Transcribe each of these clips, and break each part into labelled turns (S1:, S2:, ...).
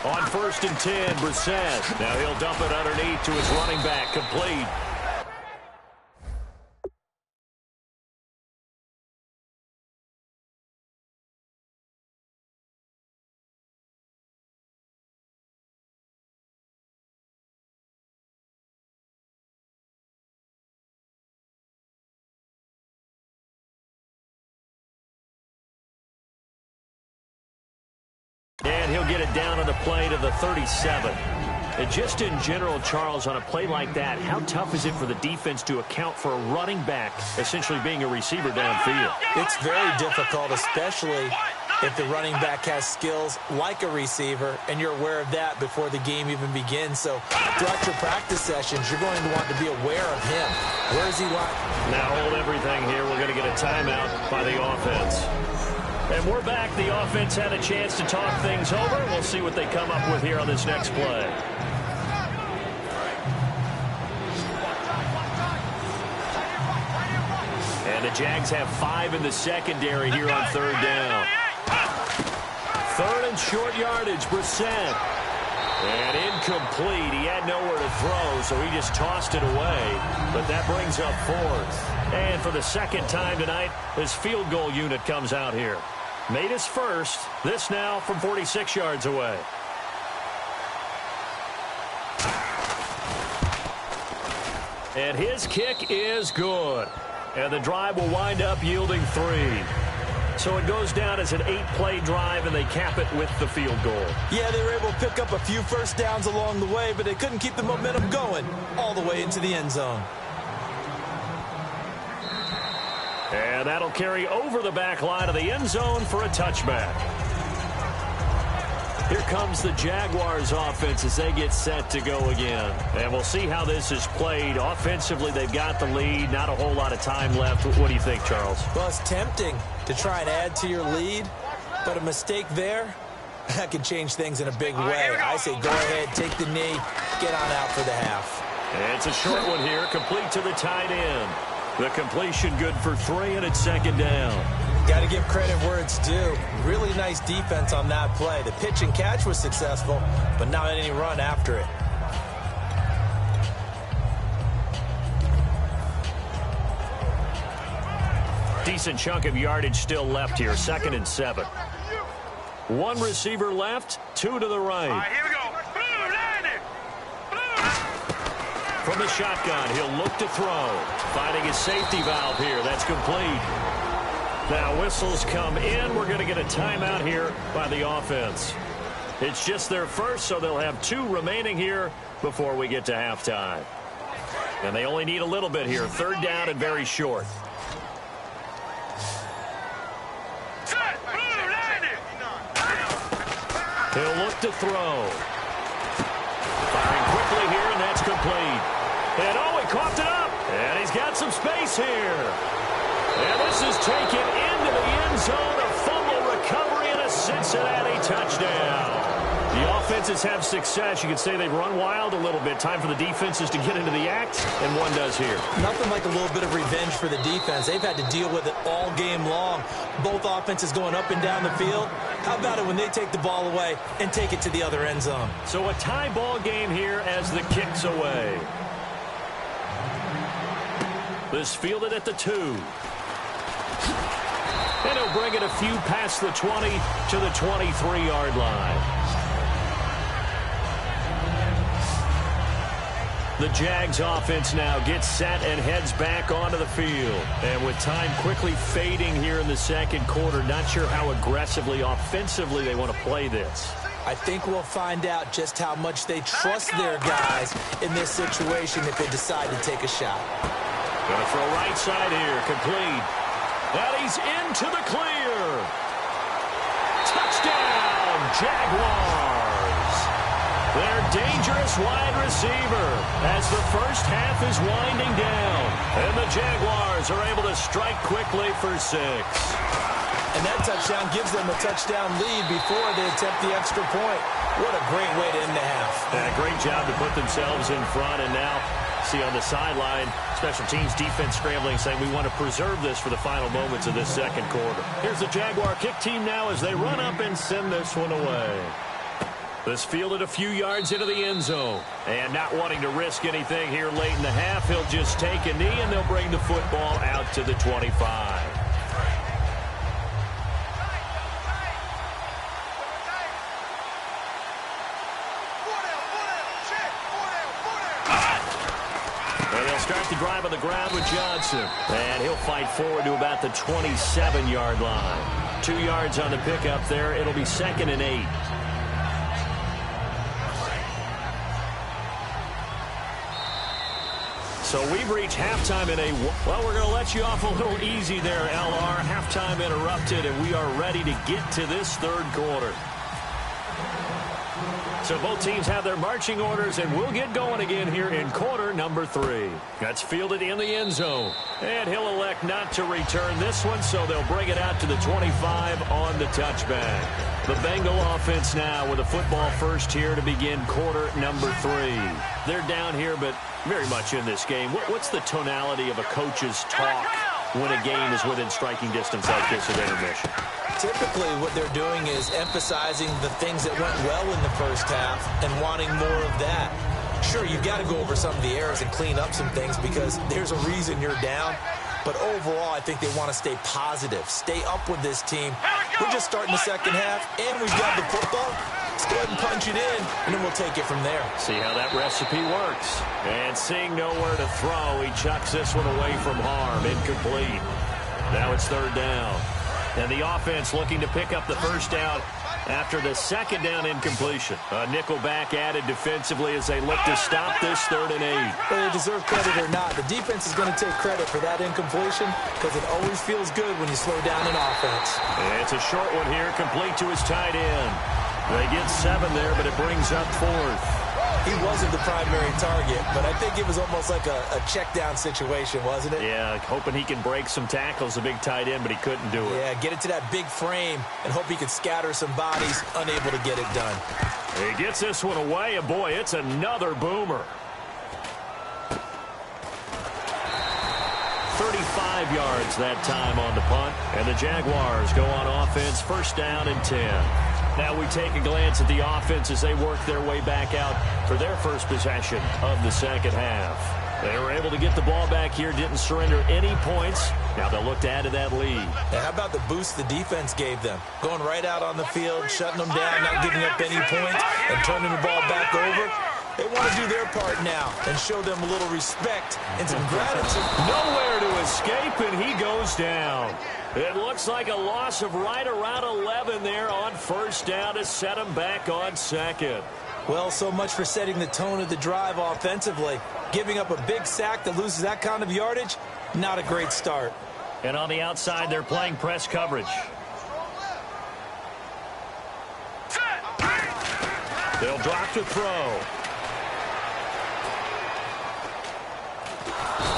S1: On 1st and 10, Brissett. Now he'll dump it underneath to his running back, complete. And he'll get it down on the play to the 37. And just in general, Charles, on a play like that, how tough is it for the defense to account for a running back essentially being a receiver downfield?
S2: It's very difficult, especially if the running back has skills like a receiver, and you're aware of that before the game even begins. So throughout your practice sessions, you're going to want to be aware of him. Where is he like?
S1: Now hold everything here. We're going to get a timeout by the offense. And we're back. The offense had a chance to talk things over. We'll see what they come up with here on this next play. And the Jags have 5 in the secondary here on 3rd down. 3rd and short yardage, Brissett. And incomplete. He had nowhere to throw, so he just tossed it away. But that brings up 4th. And for the second time tonight, his field goal unit comes out here. Made his first. This now from 46 yards away. And his kick is good. And the drive will wind up yielding 3. So it goes down as an 8-play drive, and they cap it with the field goal.
S2: Yeah, they were able to pick up a few first downs along the way, but they couldn't keep the momentum going all the way into the end zone.
S1: And that'll carry over the back line of the end zone for a touchback. Here comes the Jaguars offense as they get set to go again. And we'll see how this is played. Offensively, they've got the lead. Not a whole lot of time left. What do you think, Charles?
S2: Well, it's tempting to try and add to your lead, but a mistake there, that could change things in a big way. I say go ahead, take the knee, get on out for the half.
S1: And it's a short one here, complete to the tight end. The completion good for 3, and it's 2nd down.
S2: Got to give credit where it's due. Really nice defense on that play. The pitch and catch was successful, but not any run after it.
S1: Decent chunk of yardage still left here. 2nd and 7. 1 receiver left, 2 to the right.
S3: All right, here we go.
S1: From the shotgun, he'll look to throw. Finding his safety valve here. That's complete. Now whistles come in. We're going to get a timeout here by the offense. It's just their first, so they'll have 2 remaining here before we get to halftime. And they only need a little bit here. 3rd down and very short. He'll look to throw. Firing quickly here, and that's complete. And oh, he coughed it up. And he's got some space here. And this is taken into the end zone. A fumble recovery and a Cincinnati touchdown. The offenses have success. You could say they've run wild a little bit. Time for the defenses to get into the act, and one does here.
S2: Nothing like a little bit of revenge for the defense. They've had to deal with it all game long. Both offenses going up and down the field. How about it when they take the ball away and take it to the other end zone?
S1: So a tie ball game here as the kick's away. This fielded at the 2. And he'll bring it a few past the 20 to the 23-yard line. The Jags offense now gets set and heads back onto the field. And with time quickly fading here in the second quarter, not sure how aggressively, offensively they want to play this.
S2: I think we'll find out just how much they trust their guys in this situation if they decide to take a shot.
S1: Going to throw right side here, complete. And he's into the clear. Touchdown, Jaguars. Their dangerous wide receiver as the first half is winding down. And the Jaguars are able to strike quickly for 6.
S2: And that touchdown gives them a touchdown lead before they attempt the extra point. What a great way to end the half.
S1: And a great job to put themselves in front. And now, see on the sideline, special teams defense scrambling, saying we want to preserve this for the final moments of this second quarter. Here's the Jaguar kick team now as they run up and send this one away. This fielded a few yards into the end zone. And not wanting to risk anything here late in the half, he'll just take a knee, and they'll bring the football out to the 25. And they'll start the drive on the ground with Johnson. And he'll fight forward to about the 27-yard line. 2 yards on the pickup there. It'll be 2nd and 8. So we've reached halftime in well, we're going to let you off a little easy there, LR. Halftime interrupted, and we are ready to get to this third quarter. So both teams have their marching orders, and we'll get going again here in quarter number 3. That's fielded in the end zone. And he'll elect not to return this one, so they'll bring it out to the 25 on the touchback. The Bengal offense now with a football first here to begin quarter number 3. They're down here, but very much in this game. What's the tonality of a coach's talk when a game is within striking distance like this at intermission?
S2: Typically, what they're doing is emphasizing the things that went well in the first half and wanting more of that. Sure, you've got to go over some of the errors and clean up some things because there's a reason you're down. But overall, I think they want to stay positive, stay up with this team. We're just starting the second half, and we've got the football. Let's go ahead and punch it in, and then we'll take it from there. See how that recipe works. And seeing nowhere to throw, he chucks this one away from harm. Incomplete. Now it's 3rd down. And the offense looking to pick up the first down after the 2nd down incompletion. A nickel back added defensively as they look to stop this 3rd and 8.
S3: Whether they deserve credit or not, the defense is going to take credit for that incompletion because it always feels good when you slow down an offense.
S1: And it's a short one here, complete to his tight end. They get 7 there, but it brings up 4th.
S3: He wasn't the primary target, but I think it was almost like a check down situation, wasn't it?
S1: Yeah, hoping he can break some tackles, a big tight end, but he couldn't do it.
S3: Yeah, get it to that big frame and hope he could scatter some bodies, unable to get it done.
S1: He gets this one away, and boy, it's another boomer. 35 yards that time on the punt, and the Jaguars go on offense, 1st down and 10. Now we take a glance at the offense as they work their way back out for their first possession of the second half. They were able to get the ball back here, didn't surrender any points. Now they'll look to add to that lead.
S3: Now, how about the boost the defense gave them? Going right out on the field, shutting them down, not giving up any points, and turning the ball back over. They want to do their part now and show them a little respect and some gratitude.
S1: Nowhere to escape, and he goes down. It looks like a loss of right around 11 there on 1st down to set him back on 2nd.
S3: Well, so much for setting the tone of the drive offensively. Giving up a big sack that loses that kind of yardage, not a great start.
S1: And on the outside, they're playing press coverage. They'll drop to throw.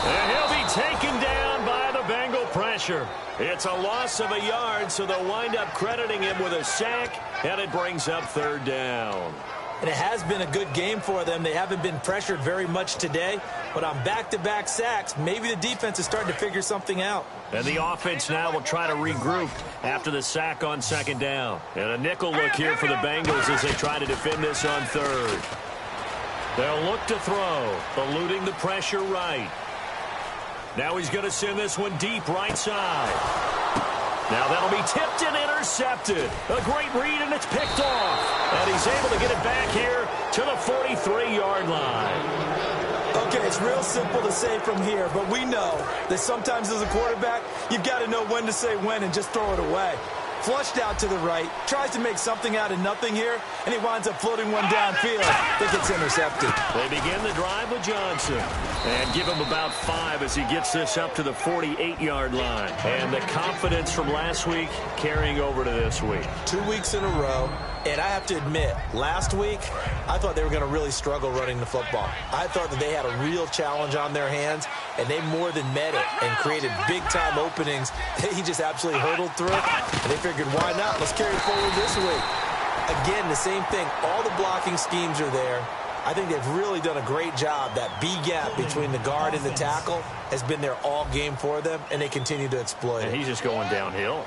S1: And he'll be taken down by the Bengal pressure. It's a loss of a yard, so they'll wind up crediting him with a sack, and it brings up 3rd down.
S3: And it has been a good game for them. They haven't been pressured very much today, but on back-to-back sacks, maybe the defense is starting to figure something out.
S1: And the offense now will try to regroup after the sack on 2nd down. And a nickel look here for the Bengals as they try to defend this on 3rd. They'll look to throw, eluding the pressure right. Now he's going to send this one deep right side. Now that'll be tipped and intercepted. A great read, and it's picked off. And he's able to get it back here to the 43-yard line.
S3: Okay, it's real simple to say from here, but we know that sometimes as a quarterback, you've got to know when to say when and just throw it away. Flushed out to the right, tries to make something out of nothing here, and he winds up floating one downfield that gets intercepted.
S1: They begin the drive with Johnson and give him about 5 as he gets this up to the 48-yard line. And the confidence from last week carrying over to this week.
S3: 2 weeks in a row, and I have to admit, last week, I thought they were going to really struggle running the football. I thought that they had a real challenge on their hands, and they more than met it and created big-time openings that he just absolutely hurdled through. And they figured, why not? Let's carry it forward this week. Again, the same thing. All the blocking schemes are there. I think they've really done a great job. That B gap between the guard and the tackle has been there all game for them, and they continue to exploit it.
S1: And he's just going downhill.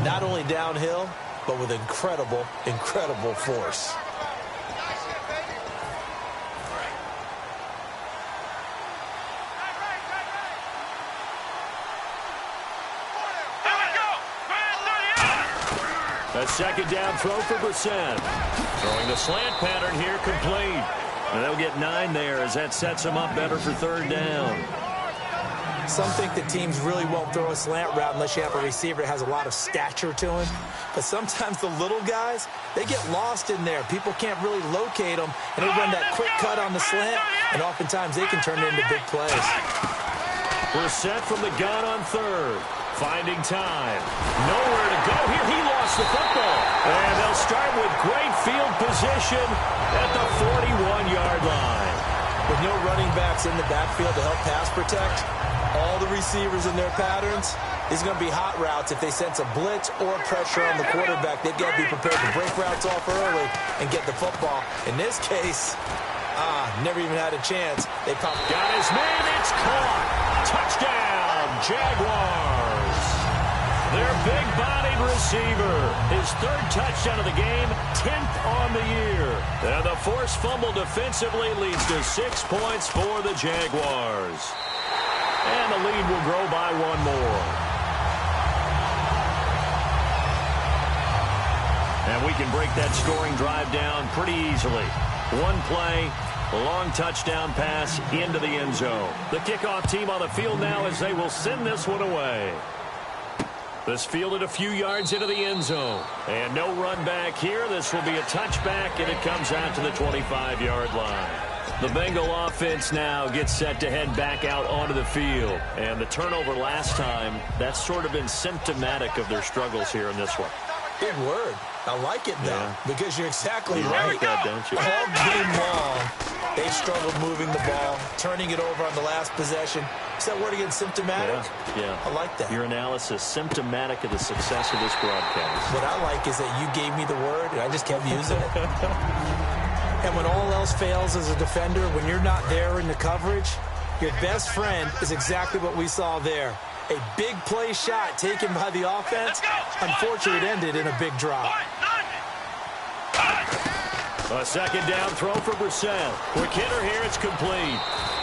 S3: Not only downhill, but with incredible, incredible force.
S1: A second down throw for Brissett. Throwing the slant pattern here, complete. And they'll get 9 there as that sets them up better for third down.
S3: Some think that teams really won't throw a slant route unless you have a receiver that has a lot of stature to him. But sometimes the little guys, they get lost in there. People can't really locate them, and they run that quick cut on the slant, and oftentimes they can turn it into big plays.
S1: Brissett from the gun on third. Finding time. Nowhere to go here. He lost the football. And they'll start with great field position at the 41-yard line.
S3: With no running backs in the backfield to help pass protect, all the receivers in their patterns, these are going to be hot routes. If they sense a blitz or pressure on the quarterback, they've got to be prepared to break routes off early and get the football. In this case, never even had a chance. They popped.
S1: Got his man. It's caught. Touchdown, Jaguars. Their big-bodied receiver. His third touchdown of the game, 10th on the year. And the forced fumble defensively leads to 6 points for the Jaguars. And the lead will grow by 1 more. And we can break that scoring drive down pretty easily. 1 play, a long touchdown pass into the end zone. The kickoff team on the field now as they will send this one away. This fielded a few yards into the end zone. And no run back here. This will be a touchback, and it comes out to the 25-yard line. The Bengal offense now gets set to head back out onto the field. And the turnover last time, that's sort of been symptomatic of their struggles here in this one.
S3: Big word. I like it, though, because you're exactly right.
S1: Like that, don't you?
S3: All game long, they struggled moving the ball, turning it over on the last possession. Is that word again, symptomatic?
S1: Yeah.
S3: I like that.
S1: Your analysis, symptomatic of the success of this broadcast.
S3: What I like is that you gave me the word, and I just kept using it. And when all else fails as a defender, when you're not there in the coverage, your best friend is exactly what we saw there. A big play shot taken by the offense. Unfortunately, it ended in a big drop.
S1: A second down throw for Brissett. Quick hitter here, it's complete.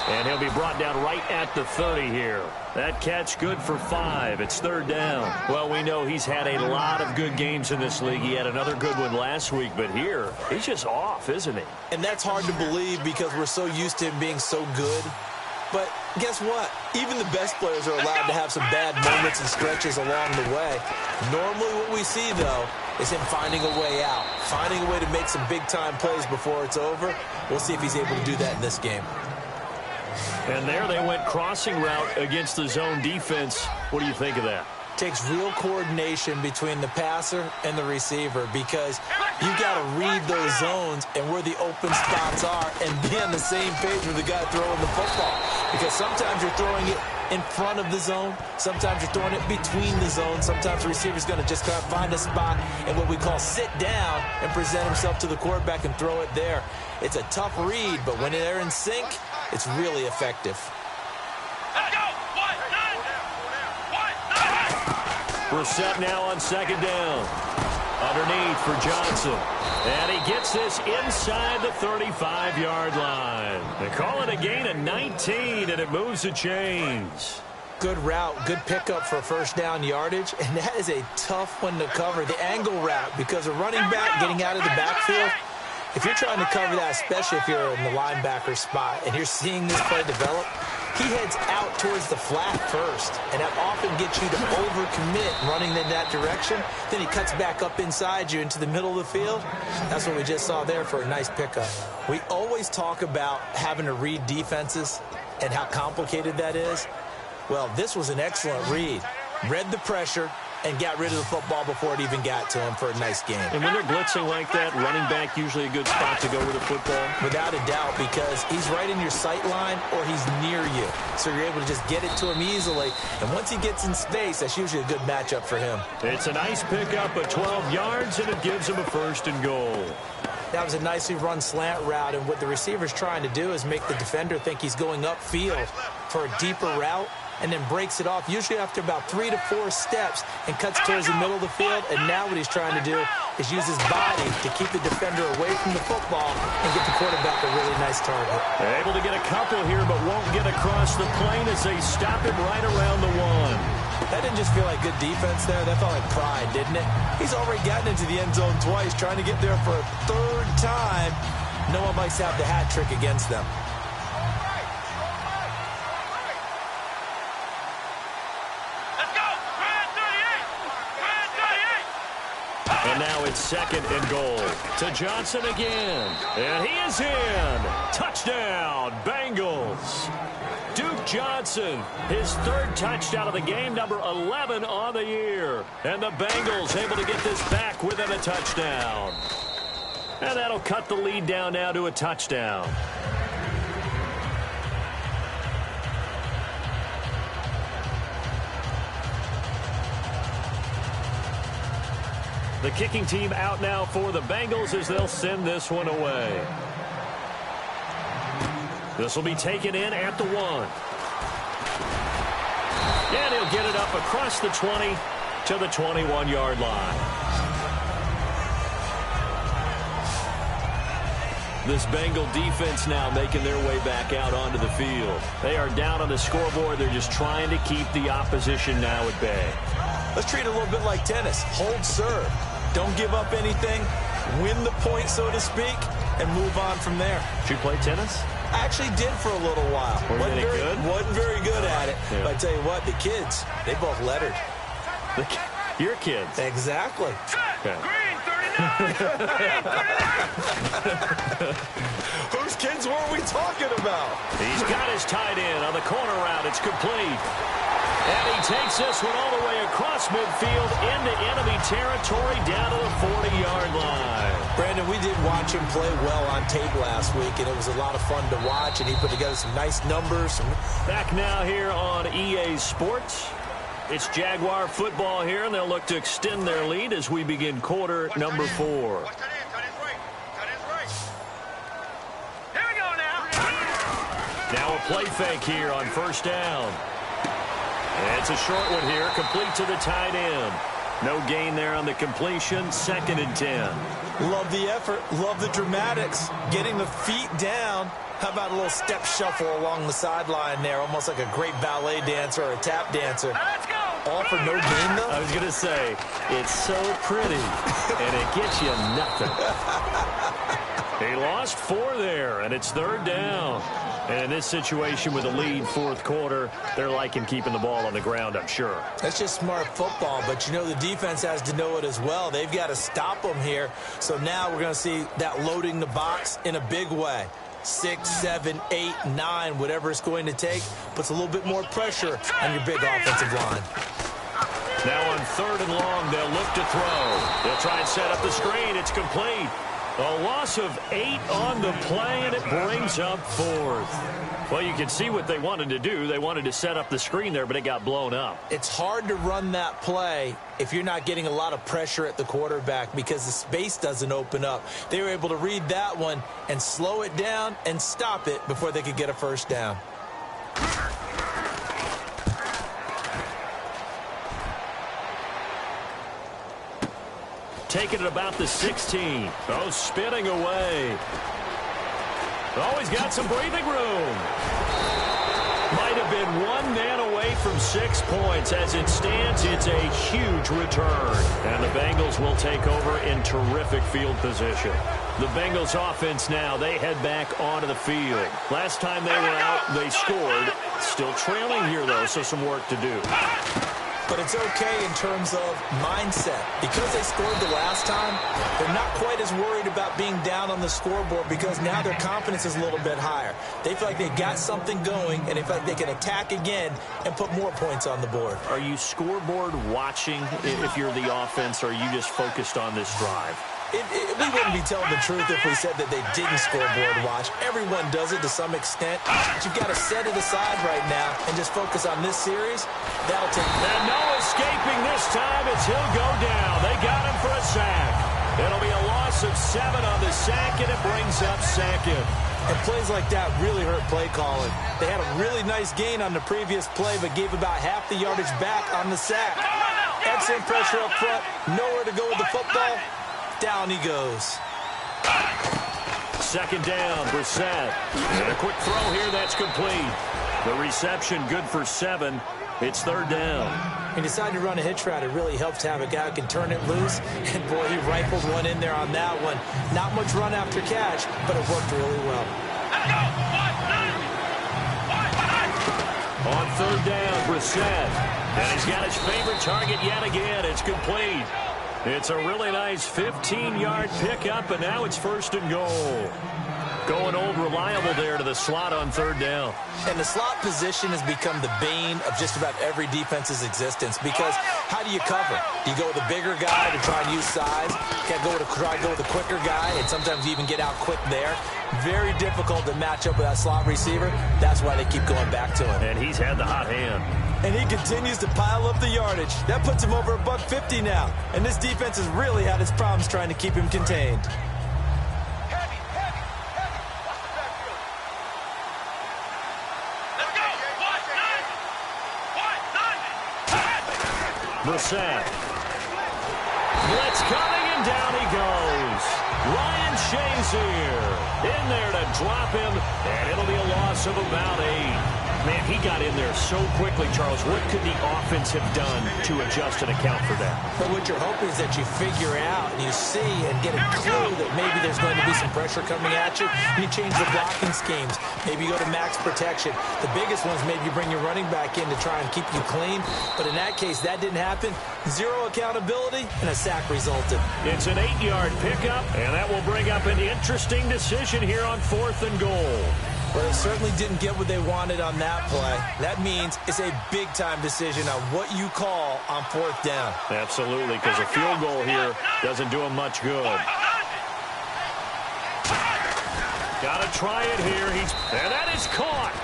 S1: And he'll be brought down right at the 30 here. That catch good for 5. It's third down. Well, we know he's had a lot of good games in this league. He had another good one last week, but here, he's just off, isn't he?
S3: And that's hard to believe because we're so used to him being so good. But guess what? Even the best players are allowed to have some bad moments and stretches along the way. Normally what we see, though, is him finding a way out, finding a way to make some big-time plays before it's over. We'll see if he's able to do that in this game.
S1: And there they went crossing route against the zone defense. What do you think of that?
S3: Takes real coordination between the passer and the receiver because you got to read those zones and where the open spots are and be on the same page with the guy throwing the football. Because sometimes you're throwing it in front of the zone. Sometimes you're throwing it between the zones. Sometimes the receiver's going to just kind of find a spot and what we call sit down and present himself to the quarterback and throw it there. It's a tough read, but when they're in sync, it's really effective.
S1: Brissett now on second down. Underneath for Johnson. And he gets this inside the 35-yard line. They call it a gain of 19, and it moves the chains.
S3: Good route, good pickup for first down yardage, and that is a tough one to cover. The angle route, because a running back getting out of the backfield, if you're trying to cover that, especially if you're in the linebacker spot and you're seeing this play develop, he heads out towards the flat first, and that often gets you to overcommit running in that direction. Then he cuts back up inside you into the middle of the field. That's what we just saw there for a nice pickup. We always talk about having to read defenses and how complicated that is. Well, this was an excellent read. Read the pressure and got rid of the football before it even got to him for a nice game.
S1: And when they're blitzing like that, running back usually a good spot to go with the football?
S3: Without a doubt, because he's right in your sight line or he's near you. So you're able to just get it to him easily. And once he gets in space, that's usually a good matchup for him.
S1: It's a nice pickup of 12 yards, and it gives him a first and goal.
S3: That was a nicely run slant route, and what the receiver's trying to do is make the defender think he's going upfield for a deeper route.
S2: and then breaks it off, usually after about 3 to 4 steps, and cuts towards the middle of the field. And now what he's trying to do is use his body to keep the defender away from the football and get the quarterback a really nice target.
S1: They're able to get a couple here, but won't get across the plane as they stop him right around the 1.
S2: That didn't just feel like good defense there. That felt like pride, didn't it? He's already gotten into the end zone twice, trying to get there for a 3rd time. No one likes to have the hat trick against them.
S1: And now it's 2nd and goal. To Johnson again. And he is in. Touchdown, Bengals. Duke Johnson, his 3rd touchdown of the game, number 11 on the year. And the Bengals able to get this back within a touchdown. And that'll cut the lead down now to a touchdown. The kicking team out now for the Bengals as they'll send this one away. This will be taken in at the 1. And he'll get it up across the 20 to the 21-yard line. This Bengal defense now making their way back out onto the field. They are down on the scoreboard. They're just trying to keep the opposition now at bay.
S2: Let's treat it a little bit like tennis. Hold serve. Don't give up anything. Win the point, so to speak, and move on from there.
S1: Did you play tennis?
S2: I actually did for a little while.
S1: Wasn't
S2: very good at it.
S1: Yeah.
S2: But I tell you what, the kids, they both lettered.
S1: Your kids?
S2: Exactly.
S1: Okay.
S2: Whose kids were we talking about?
S1: He's got his tight end on the corner route. It's complete. And he takes this one all the way across midfield into enemy territory down to the 40-yard line.
S2: Brandon, we did watch him play well on tape last week, and it was a lot of fun to watch, and he put together some nice numbers.
S1: Back now here on EA Sports. It's Jaguar football here, and they'll look to extend their lead as we begin quarter number 4. Now a play fake here on 1st down. And it's a short one here, complete to the tight end. No gain there on the completion, 2nd and 10.
S2: Love the effort, love the dramatics, getting the feet down. How about a little step shuffle along the sideline there, almost like a great ballet dancer or a tap dancer. All for no gain, though?
S1: I was going to say, it's so pretty, and it gets you nothing. He lost 4 there, and it's 3rd down. And in this situation with a lead 4th quarter, they're liking keeping the ball on the ground, I'm sure.
S2: That's just smart football, but you know the defense has to know it as well. They've got to stop them here. So now we're going to see that loading the box in a big way. 6, 7, 8, 9, whatever it's going to take, puts a little bit more pressure on your big offensive line.
S1: Now on 3rd and long, they'll look to throw. They'll try and set up the screen. It's complete. A loss of 8 on the play, and it brings up 4th. Well, you can see what they wanted to do. They wanted to set up the screen there, but it got blown up.
S2: It's hard to run that play if you're not getting a lot of pressure at the quarterback because the space doesn't open up. They were able to read that one and slow it down and stop it before they could get a 1st down.
S1: Taking it about the 16. Oh, spinning away. Oh, he's got some breathing room. Might have been 1 man away from 6 points. As it stands, it's a huge return. And the Bengals will take over in terrific field position. The Bengals offense now, they head back onto the field. Last time they were out, they scored. Still trailing here, though, so some work to do.
S2: But it's okay in terms of mindset. Because they scored the last time, they're not quite as worried about being down on the scoreboard because now their confidence is a little bit higher. They feel like they got something going, and they feel like they can attack again and put more points on the board.
S1: Are you scoreboard watching if you're the offense, or are you just focused on this drive?
S2: We wouldn't be telling the truth if we said that they didn't scoreboard watch. Everyone does it to some extent. But you've got to set it aside right now and just focus on this series. That'll take...
S1: And no escaping this time as he'll go down. They got him for a sack. It'll be a loss of 7 on the sack, and it brings up 2nd.
S2: And plays like that really hurt play calling. They had a really nice gain on the previous play, but gave about half the yardage back on the sack. Excellent pressure up front. Nowhere to go with the football. Down he goes.
S1: Second down, Brissett. And a quick throw here, that's complete. The reception good for 7. It's third down.
S2: He decided to run a hitch route. It really helps to have a guy who can turn it loose. And, boy, he rifled one in there on that one. Not much run after catch, but it worked really well.
S1: On third down, Brissett. And he's got his favorite target yet again. It's complete. It's a really nice 15-yard pickup, and now it's first and goal. Going old reliable there to the slot on third down.
S2: And the slot position has become the bane of just about every defense's existence, because how do you cover? Do you go with a bigger guy to try and use size? You got to try to go with a quicker guy, and sometimes you even get out quick there. Very difficult to match up with that slot receiver. That's why they keep going back to him.
S1: And he's had the hot hand.
S2: And he continues to pile up the yardage. That puts him over $150 now. And this defense has really had its problems trying to keep him contained.
S1: Brissett. Blitz coming, and down he goes. Ryan Shazier in there to drop him, and it'll be a loss of about 8. Man, he got in there so quickly, Charles. What could the offense have done to adjust and account for that?
S2: But what you're hoping is that you figure out and you see and get a clue that maybe there's going to be some pressure coming at you. And you change the blocking schemes. Maybe you go to max protection. The biggest one is maybe you bring your running back in to try and keep you clean. But in that case, that didn't happen. Zero accountability, and a sack resulted.
S1: It's an 8-yard pickup, and that will bring up an interesting decision here on 4th and goal.
S2: Well, they certainly didn't get what they wanted on that play. That means it's a big-time decision on what you call on 4th down.
S1: Absolutely, because a field goal here doesn't do him much good. Got to try it here. And that is caught.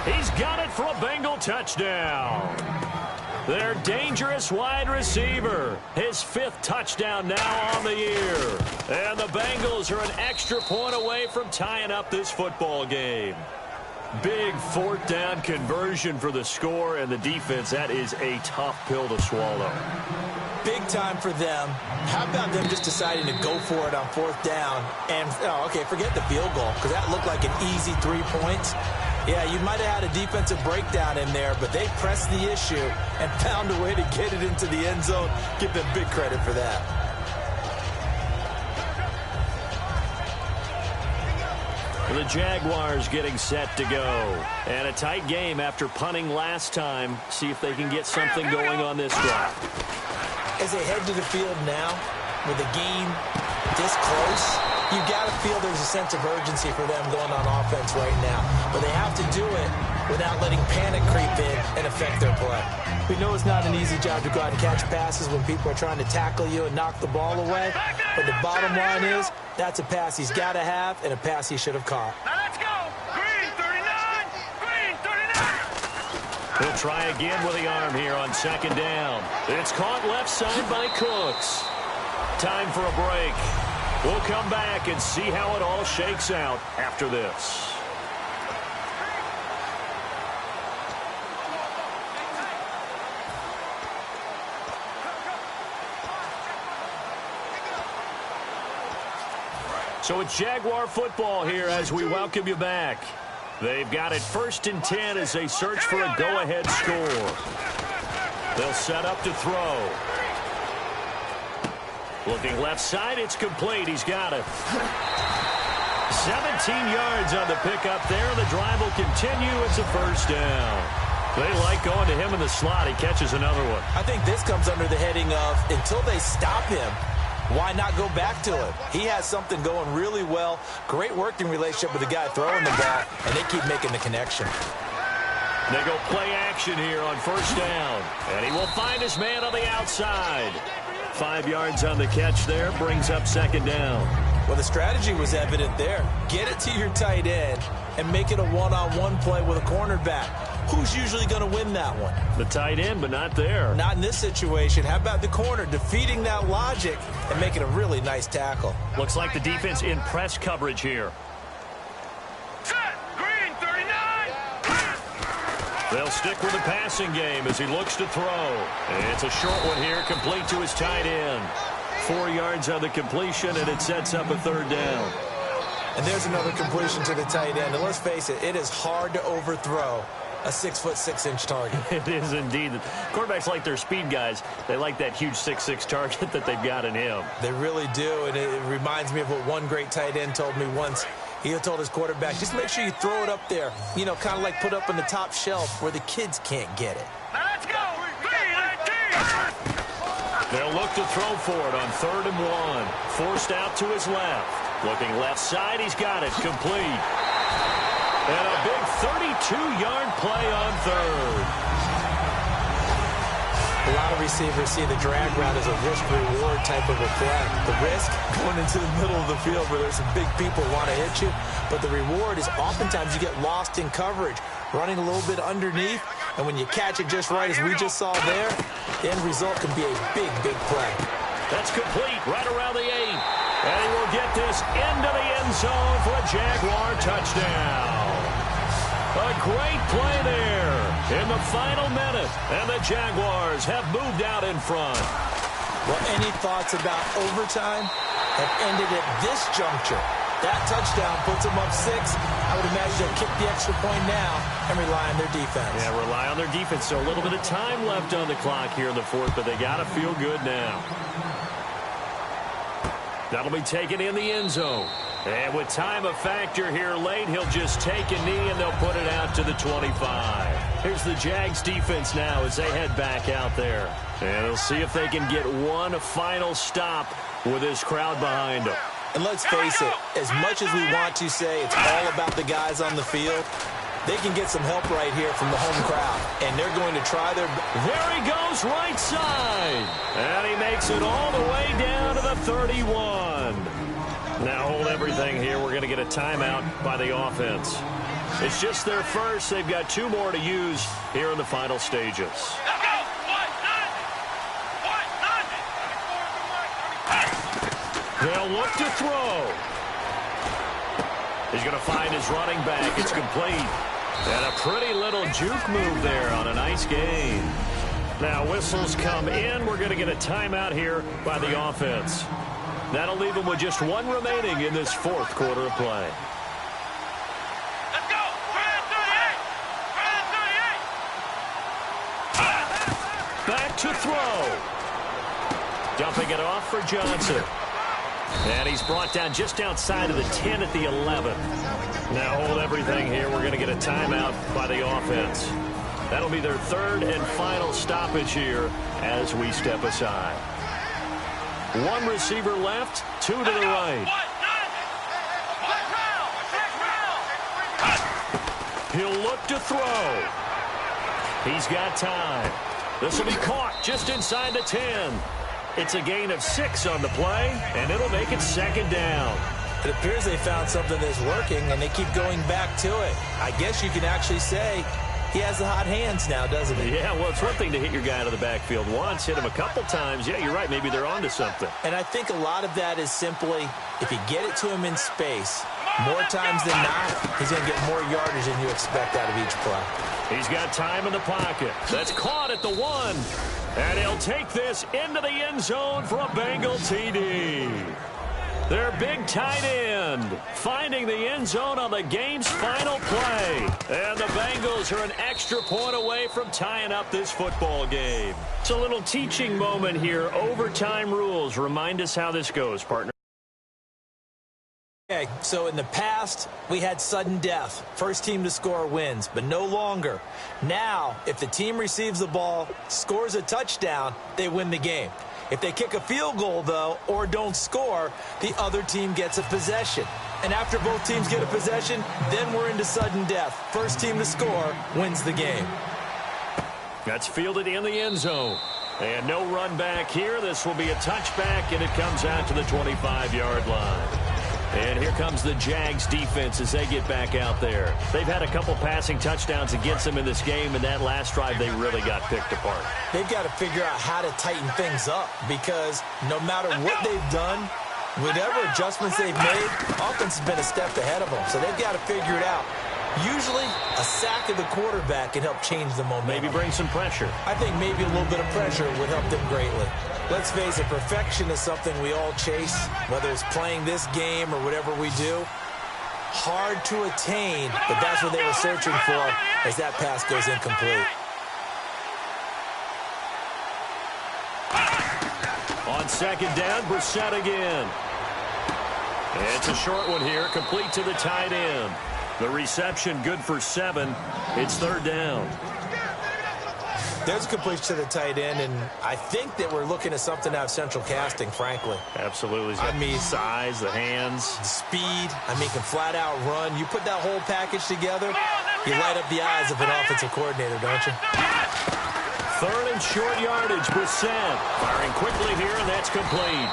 S1: He's got it for a Bengal touchdown. Their dangerous wide receiver. His 5th touchdown now on the year. And the Bengals are an extra point away from tying up this football game. Big 4th down conversion for the score, and the defense, that is a tough pill to swallow.
S2: Big time for them. How about them just deciding to go for it on 4th down? And, forget the field goal, because that looked like an easy 3 points. Yeah, you might have had a defensive breakdown in there, but they pressed the issue and found a way to get it into the end zone. Give them big credit for that.
S1: The Jaguars getting set to go. And a tight game after punting last time. See if they can get something going on this drive.
S2: As they head to the field now, with the game this close, you got to feel there's a sense of urgency for them going on offense right now. But they have to do it without letting panic creep in and affect their play. We know it's not an easy job to go out and catch passes when people are trying to tackle you and knock the ball away. But the bottom line is, that's a pass he's got to have and a pass he should have caught.
S4: Now let's go. Green 39. Green 39.
S1: He'll try again with the arm here on 2nd down. It's caught left side by Cooks. Time for a break. We'll come back and see how it all shakes out after this. So it's Jaguar football here as we welcome you back. They've got it 1st and 10 as they search for a go-ahead score. They'll set up to throw. Looking left side, it's complete. He's got it. 17 yards on the pickup there. The drive will continue. It's a 1st down. They like going to him in the slot. He catches another one.
S2: I think this comes under the heading of, until they stop him, why not go back to him? He has something going really well. Great working relationship with the guy throwing the ball, and they keep making the connection.
S1: They go play action here on 1st down. And he will find his man on the outside. 5 yards on the catch there, brings up 2nd down.
S2: Well, the strategy was evident there. Get it to your tight end and make it a one-on-one play with a cornerback. Who's usually going to win that one?
S1: The tight end, but not there.
S2: Not in this situation. How about the corner defeating that logic and making a really nice tackle?
S1: Looks like the defense in press coverage here. They'll stick with the passing game as he looks to throw. And it's a short one here, complete to his tight end. 4 yards on the completion, and it sets up a third down.
S2: And there's another completion to the tight end. And let's face it, it is hard to overthrow a 6'6" target.
S1: It is indeed. Quarterbacks like their speed guys. They like that huge 6'6" target that they've got in him.
S2: They really do, and it reminds me of what one great tight end told me once. He told his quarterback, just make sure you throw it up there, you know, kind of like put up on the top shelf where the kids can't get it.
S4: Now let's go.
S1: They'll look to throw for it on 3rd and 1. Forced out to his left. Looking left side, he's got it. Complete. And a big 32-yard play on 3rd.
S2: A lot of receivers see the drag route as a risk-reward type of a play. The risk, going into the middle of the field where there's some big people who want to hit you. But the reward is oftentimes you get lost in coverage, running a little bit underneath. And when you catch it just right, as we just saw there, the end result can be a big, big play.
S1: That's complete right around the 8. And he will get this into the end zone for a Jaguar touchdown. A great play there in the final minute. And the Jaguars have moved out in front.
S2: Well, any thoughts about overtime have ended at this juncture. That touchdown puts them up 6. I would imagine they'll kick the extra point now and rely on their defense.
S1: Yeah, rely on their defense. So a little bit of time left on the clock here in the 4th, but they got to feel good now. That'll be taken in the end zone. And with time a factor here late, he'll just take a knee and they'll put it out to the 25. Here's the Jags defense now as they head back out there. And they'll see if they can get one final stop with this crowd behind them.
S2: And let's face it, as much as we want to say it's all about the guys on the field, they can get some help right here from the home crowd. And they're going to try their...
S1: There he goes, right side. And he makes it all the way down to the 31. Now hold everything here. We're going to get a timeout by the offense. It's just their first. They've got 2 more to use here in the final stages. They'll look to throw. He's going to find his running back. It's complete. And a pretty little juke move there on a nice gain. Now whistles come in. We're going to get a timeout here by the offense. That'll leave them with just 1 remaining in this 4th quarter of play.
S4: Let's go. 38.
S1: Back to throw. Dumping it off for Johnson. And he's brought down just outside of the 10 at the 11. Now hold everything here. We're going to get a timeout by the offense. That'll be their 3rd and final stoppage here as we step aside. 1 receiver left, 2 to the right. He'll look to throw. He's got time. This will be caught just inside the 10. It's a gain of 6 on the play, and it'll make it 2nd down.
S2: It appears they found something that's working, and they keep going back to it. I guess you can actually say he has the hot hands now, doesn't he?
S1: Yeah, well, it's one thing to hit your guy out of the backfield once, hit him a couple times. Yeah, you're right. Maybe they're onto something.
S2: And I think a lot of that is simply if you get it to him in space, more times than not, he's going to get more yardage than you expect out of each play.
S1: He's got time in the pocket. That's caught at the 1. And he'll take this into the end zone for a Bengal TD. Their big tight end finding the end zone on the game's final play. And the Bengals are an extra point away from tying up this football game. It's a little teaching moment here. Overtime rules. Remind us how this goes, partner.
S2: Okay, so in the past, we had sudden death. First team to score wins, but no longer. Now, if the team receives the ball, scores a touchdown, they win the game. If they kick a field goal, though, or don't score, the other team gets a possession. And after both teams get a possession, then we're into sudden death. First team to score wins the game.
S1: That's fielded in the end zone. And no run back here. This will be a touchback, and it comes out to the 25-yard line. And here comes the Jags defense as they get back out there. They've had a couple passing touchdowns against them in this game, and that last drive they really got picked apart.
S2: They've got to figure out how to tighten things up because no matter what they've done, whatever adjustments they've made, offense has been a step ahead of them. So they've got to figure it out. Usually, a sack of the quarterback can help change the momentum.
S1: Maybe bring some pressure.
S2: I think maybe a little bit of pressure would help them greatly. Let's face it, perfection is something we all chase, whether it's playing this game or whatever we do. Hard to attain, but that's what they were searching for as that pass goes incomplete.
S1: On second down, Brissett again. It's a short one here, complete to the tight end. The reception good for 7. It's third down.
S2: There's a completion to the tight end, and I think that we're looking at something out of central casting, frankly.
S1: Absolutely.
S2: I mean,
S1: size, the hands.
S2: The speed, can flat out run. You put that whole package together, you light up the eyes of an offensive coordinator, don't you?
S1: Third and short yardage, Brissett firing quickly here, and that's complete.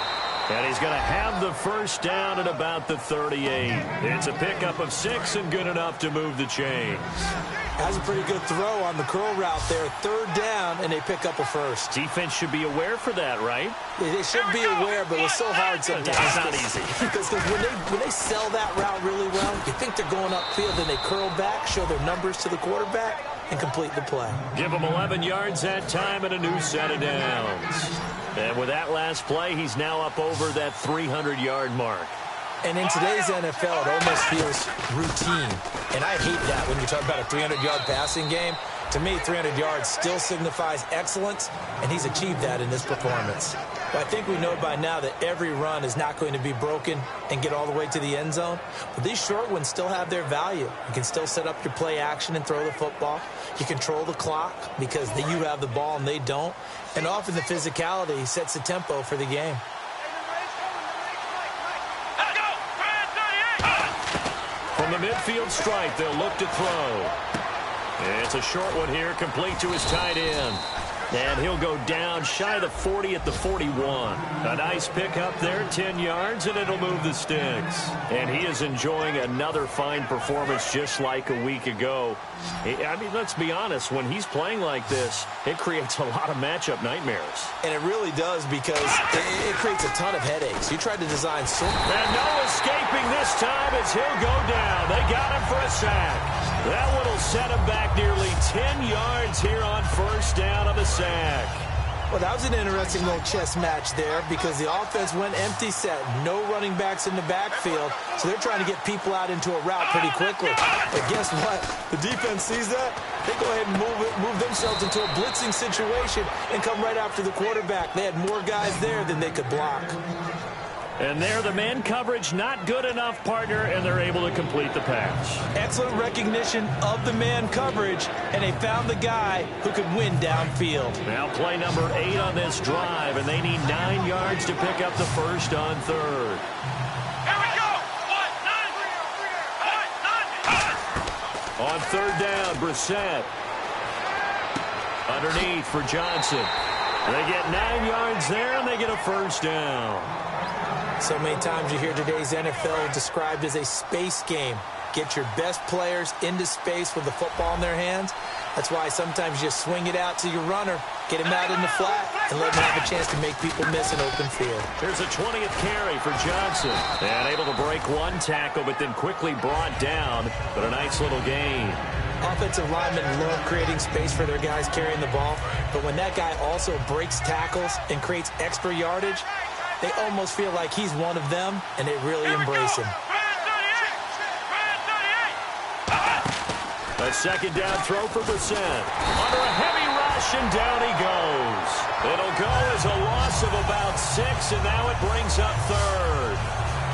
S1: And he's going to have the first down at about the 38. It's a pickup of 6 and good enough to move the chains.
S2: Has a pretty good throw on the curl route there. Third down, and they pick up a first.
S1: Defense should be aware for that, right?
S2: They should be aware, but it's so hard sometimes.
S1: It's not easy.
S2: Because when they sell that route really well, you think they're going upfield, then they curl back, show their numbers to the quarterback, and complete the play.
S1: Give him 11 yards that time and a new set of downs. And with that last play, he's now up over that 300-yard mark.
S2: And in today's NFL, it almost feels routine. And I hate that when you talk about a 300-yard passing game. To me, 300 yards still signifies excellence, and he's achieved that in this performance. But I think we know by now that every run is not going to be broken and get all the way to the end zone. But these short ones still have their value. You can still set up your play action and throw the football. You control the clock because you have the ball and they don't. And often the physicality sets the tempo for the game.
S1: From the midfield stripe, they'll look to throw. It's a short one here, complete to his tight end. And he'll go down shy of the 40 at the 41. A nice pickup there, 10 yards, and it'll move the sticks. And he is enjoying another fine performance just like a week ago. Let's be honest, when he's playing like this, it creates a lot of matchup nightmares.
S2: And it really does because it creates a ton of headaches. You try to design so...
S1: And no escaping this time as he'll go down. They got him for a sack. That one will set him back nearly 10 yards here on first down on the sack.
S2: Well, that was an interesting little chess match there because the offense went empty set. No running backs in the backfield, so they're trying to get people out into a route pretty quickly. But guess what? The defense sees that. They go ahead and move themselves into a blitzing situation and come right after the quarterback. They had more guys there than they could block.
S1: And there, the man coverage not good enough, partner, and they're able to complete the pass.
S2: Excellent recognition of the man coverage, and they found the guy who could win downfield.
S1: Now play number 8 on this drive, and they need 9 yards to pick up the first on third.
S4: Here we go!
S1: On third down, Brissett. Underneath for Johnson. They get 9 yards there, and they get a first down.
S2: So many times you hear today's NFL described as a space game. Get your best players into space with the football in their hands. That's why sometimes you just swing it out to your runner, get him out in the flat, and let him have a chance to make people miss an open field.
S1: Here's a 20th carry for Johnson. And able to break one tackle, but then quickly brought down. But a nice little gain.
S2: Offensive linemen love creating space for their guys carrying the ball. But when that guy also breaks tackles and creates extra yardage, they almost feel like he's one of them, and they really embrace him.
S1: A second down throw for Brissett. Under a heavy rush, and down he goes. It'll go as a loss of about 6, and now it brings up third.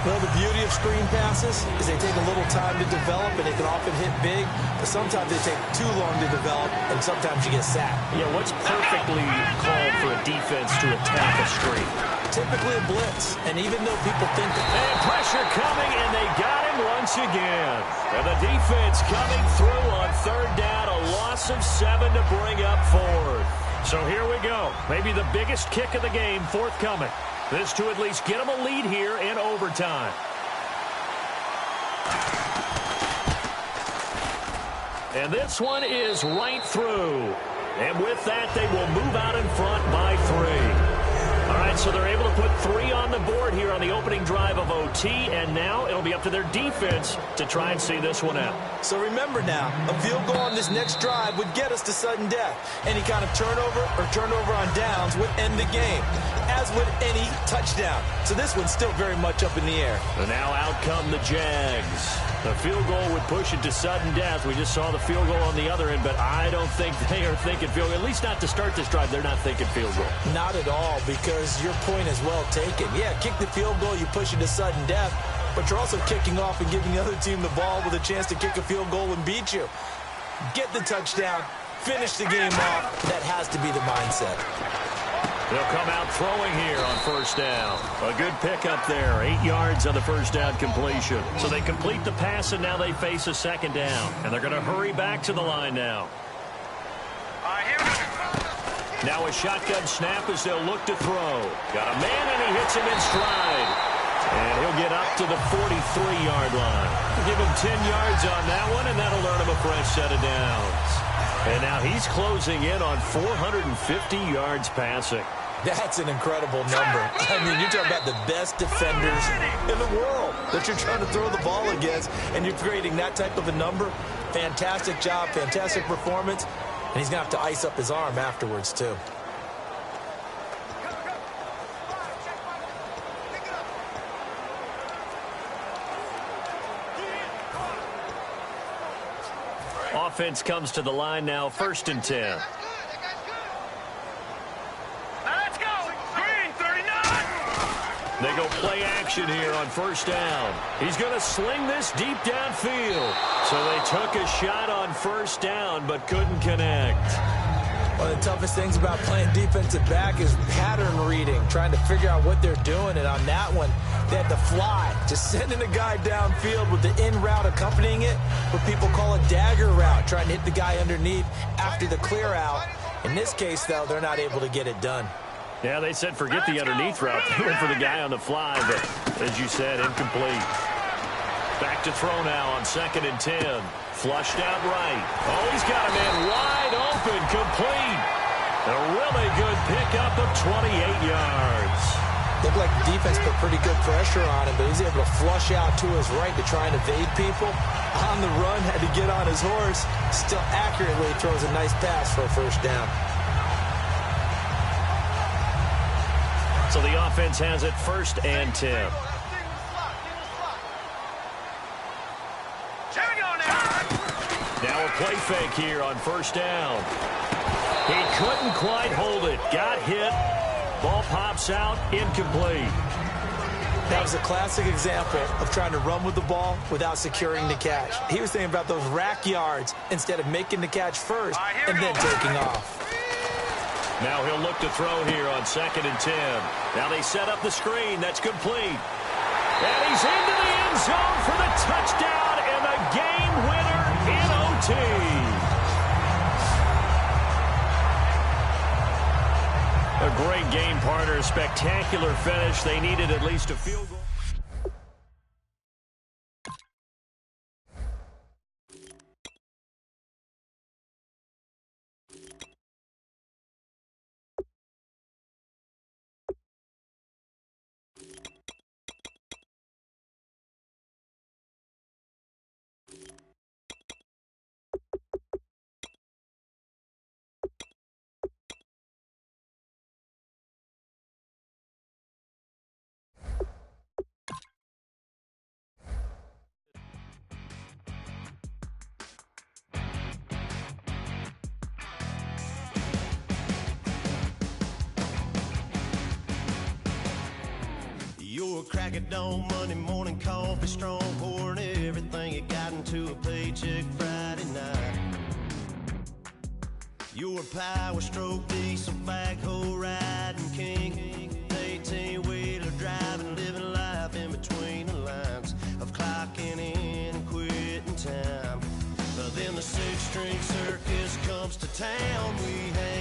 S2: Well, the beauty of screen passes is they take a little time to develop, and they can often hit big, but sometimes they take too long to develop, and sometimes you get sacked.
S1: Yeah, what's perfectly called for a defense to attack a screen?
S2: Typically a blitz, and even though people think that...
S1: And pressure coming, and they got him once again. And the defense coming through on third down, a loss of 7 to bring up fourth. So here we go. Maybe the biggest kick of the game forthcoming. This to at least get them a lead here in overtime. And this one is right through. And with that, they will move out in front by 3. All right, right, so they're able to put 3 on the board here on the opening drive of OT, and now it'll be up to their defense to try and see this one out.
S2: So remember now, a field goal on this next drive would get us to sudden death. Any kind of turnover or turnover on downs would end the game, as would any touchdown. So this one's still very much up in the air.
S1: And now out come the Jags. The field goal would push it to sudden death. We just saw the field goal on the other end, but I don't think they are thinking field goal. At least not to start this drive. They're not thinking field goal.
S2: Not at all, because your point is well taken. Yeah, kick the field goal, you push it to sudden death, but you're also kicking off and giving the other team the ball with a chance to kick a field goal and beat you. Get the touchdown, finish the game off. That has to be the mindset.
S1: They'll come out throwing here on first down. A good pickup there. 8 yards on the first down completion. So they complete the pass, and now they face a second down. And they're going to hurry back to the line now. Now a shotgun snap as they'll look to throw. Got a man, and he hits him in stride. And he'll get up to the 43-yard line. Give him 10 yards on that one, and that'll earn him a fresh set of downs. And now he's closing in on 450 yards passing.
S2: That's an incredible number. I mean, you're talking about the best defenders in the world that you're trying to throw the ball against, and you're creating that type of a number. Fantastic job, fantastic performance, and he's going to have to ice up his arm afterwards, too.
S1: Offense comes to the line now, 1st and 10.
S4: Let's go! Green, 39!
S1: They go play action here on first down. He's going to sling this deep downfield. So they took a shot on first down but couldn't connect.
S2: One of the toughest things about playing defensive back is pattern reading, trying to figure out what they're doing. And on that one, they had to fly, just sending a guy downfield with the in route accompanying it, what people call a dagger route, trying to hit the guy underneath after the clear out. In this case, though, they're not able to get it done.
S1: Yeah, they said forget the underneath route. They went for the guy on the fly, but as you said, incomplete. Back to throw now on 2nd and 10. Flushed out right. Oh, he's got a man wide open, complete. A really good pickup of 28 yards.
S2: Looked like the defense put pretty good pressure on him, but he's able to flush out to his right to try and evade people. On the run, had to get on his horse. Still accurately throws a nice pass for a first down.
S1: So the offense has it 1st and 10. Now a play fake here on first down. He couldn't quite hold it. Got hit. Ball pops out. Incomplete.
S2: That was a classic example of trying to run with the ball without securing the catch. He was thinking about those rack yards instead of making the catch first and then taking off.
S1: Now he'll look to throw here on 2nd and 10. Now they set up the screen. That's complete. And he's into the end zone for the touchdown and the game winner in OT. A great game partner, a spectacular finish. They needed at least a field goal.
S5: Your crack at dawn, Monday morning coffee, strong pouring everything you got into a paycheck Friday night. Your power stroke, diesel backhoe riding king, 18-wheeler driving, living life in between the lines of clocking in and quitting time. But then the six-string circus comes to town. We have